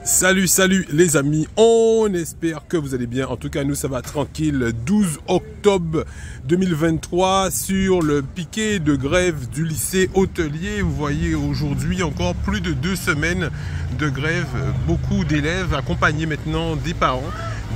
Salut les amis, on espère que vous allez bien. En tout cas, nous ça va tranquille. 12 octobre 2023 sur le piquet de grève du lycée hôtelier. Vous voyez aujourd'hui encore plus de 2 semaines de grève. Beaucoup d'élèves accompagnés maintenant des parents,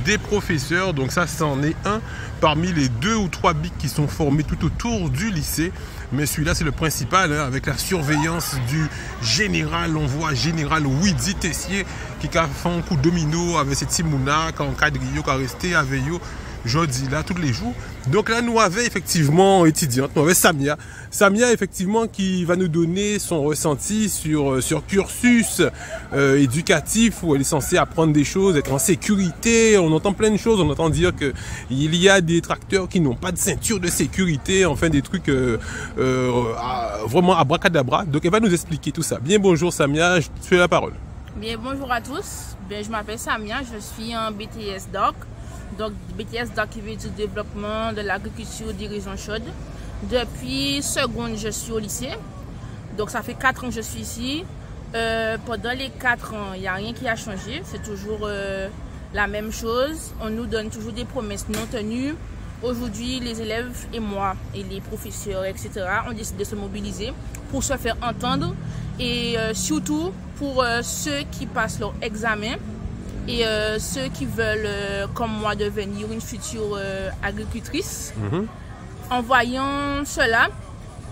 des professeurs. Donc ça, c'en est un parmi les 2 ou 3 bics qui sont formés tout autour du lycée. Mais celui-là, c'est le principal, hein, avec la surveillance du général. On voit général Widi Tessier qui a fait un coup de domino avec cette Timouna, qui a encadré, qui a resté avec eux, jeudi, là, tous les jours. Donc là, nous avons effectivement étudiante, nous avons Samia. Samia, effectivement, qui va nous donner son ressenti sur cursus éducatif, où elle est censée apprendre des choses, être en sécurité. On entend plein de choses, on entend dire qu'il y a des tracteurs qui n'ont pas de ceinture de sécurité, enfin des trucs vraiment abracadabra. Donc elle va nous expliquer tout ça. Bien bonjour Samia, je te fais la parole. Bien bonjour à tous, je m'appelle Samia, je suis en BTS Doc. Donc BTS Doc qui veut dire développement de l'agriculture des régions chaudes. Depuis seconde, je suis au lycée. Donc ça fait 4 ans que je suis ici. Pendant les 4 ans, il n'y a rien qui a changé. C'est toujours la même chose. On nous donne toujours des promesses non tenues. Aujourd'hui, les élèves et moi, et les professeurs, etc., ont décidé de se mobiliser pour se faire entendre. Et surtout pour ceux qui passent leur examen. Et ceux qui veulent, comme moi, devenir une future agricultrice. En voyant cela,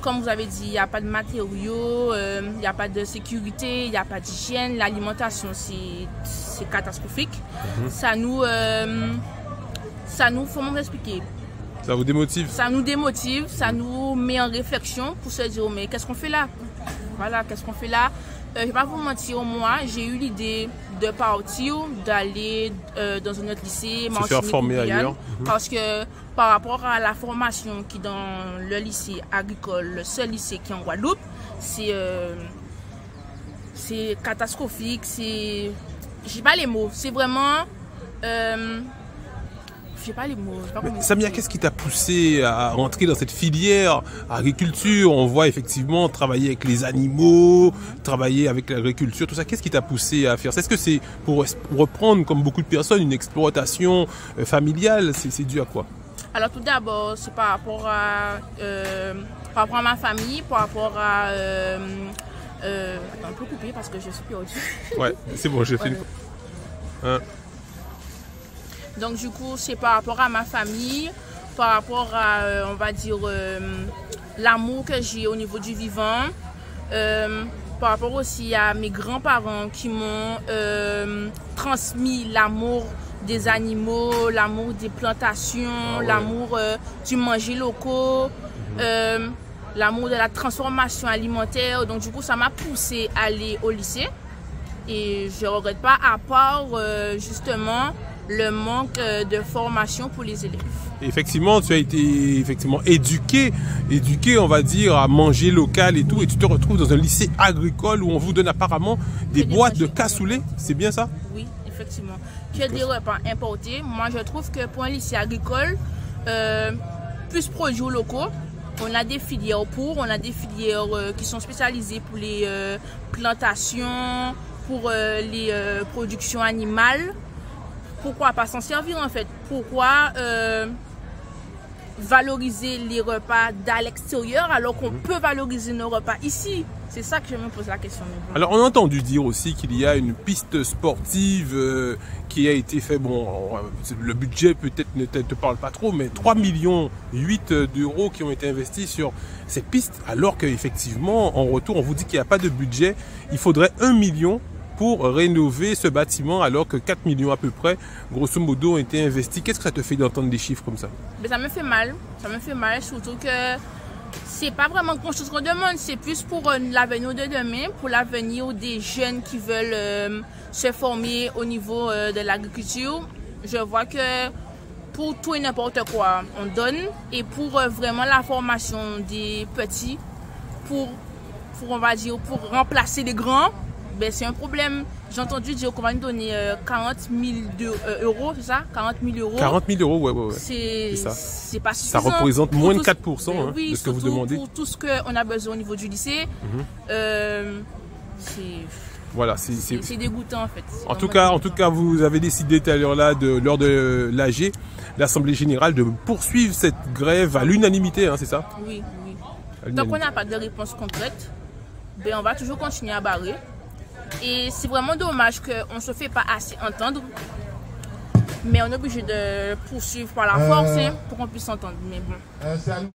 comme vous avez dit, il n'y a pas de matériaux, il n'y a pas de sécurité, il n'y a pas d'hygiène, l'alimentation c'est catastrophique. Ça nous, comment vous expliquer? Ça vous démotive? Ça nous démotive, ça nous met en réflexion pour se dire, mais qu'est-ce qu'on fait là? Voilà, qu'est-ce qu'on fait là? Je ne vais pas vous mentir, moi, j'ai eu l'idée de partir, d'aller dans un autre lycée, se faire former ailleurs. Parce que par rapport à la formation qui est dans le lycée agricole, le seul lycée qui est en Guadeloupe, c'est catastrophique, j'ai pas les mots, c'est vraiment... j'ai pas les mots. Samia, qu'est-ce qui t'a poussé à rentrer dans cette filière agriculture? On voit effectivement travailler avec les animaux, travailler avec l'agriculture, tout ça. Qu'est-ce qui t'a poussé à faire ça? Est-ce que c'est pour reprendre, comme beaucoup de personnes, une exploitation familiale? C'est dû à quoi? Alors tout d'abord, c'est par rapport à ma famille, par rapport à... attends, on peut couper parce que je suis perdu. Ouais, c'est bon, j'ai fait une... Donc du coup, c'est par rapport à ma famille, par rapport à, on va dire, l'amour que j'ai au niveau du vivant, par rapport aussi à mes grands-parents qui m'ont transmis l'amour des animaux, l'amour des plantations, l'amour du manger locaux, l'amour de la transformation alimentaire. Donc du coup, ça m'a poussé à aller au lycée et je ne regrette pas, à part justement le manque de formation pour les élèves. Effectivement, tu as été éduqué, on va dire, à manger local et tout, et tu te retrouves dans un lycée agricole où on vous donne apparemment des boîtes de cassoulet, c'est bien ça? Oui, effectivement. Que des repas importés. Moi, je trouve que pour un lycée agricole, plus produits locaux, on a des filières on a des filières qui sont spécialisées pour les plantations, pour les productions animales. Pourquoi pas s'en servir en fait? Pourquoi valoriser les repas d'à l'extérieur alors qu'on peut valoriser nos repas ici? C'est ça que je me pose la question. Alors on a entendu dire aussi qu'il y a une piste sportive qui a été fait, bon, le budget peut-être ne te parle pas trop, mais 3,8 millions d'euros qui ont été investis sur cette piste, alors qu'effectivement en retour on vous dit qu'il n'y a pas de budget, il faudrait 1 million pour rénover ce bâtiment alors que 4 millions à peu près, grosso modo, ont été investis. Qu'est-ce que ça te fait d'entendre des chiffres comme ça? Mais ça me fait mal, surtout que c'est pas vraiment quelque chose qu'on demande, c'est plus pour l'avenir de demain, pour l'avenir des jeunes qui veulent se former au niveau de l'agriculture. Je vois que pour tout et n'importe quoi, on donne, et pour vraiment la formation des petits, pour on va dire, pour remplacer les grands, ben, c'est un problème. J'ai entendu dire qu'on va nous donner 40 000 euros, c'est ça? 40 000 euros. 40 000 euros, ouais. C'est pas suffisant. Ça représente moins de 4% hein, oui, de ce que vous demandez. Pour tout ce qu'on a besoin au niveau du lycée, Voilà, c'est dégoûtant en fait. En tout cas, vous avez décidé tout à l'heure là, lors de l'AG, l'Assemblée Générale, de poursuivre cette grève à l'unanimité, hein, c'est ça? Oui, oui. Tant qu'on n'a pas de réponse concrète, ben on va toujours continuer à barrer. Et c'est vraiment dommage qu'on ne se fait pas assez entendre. Mais on est obligé de poursuivre par la force pour qu'on puisse s'entendre. Mais bon.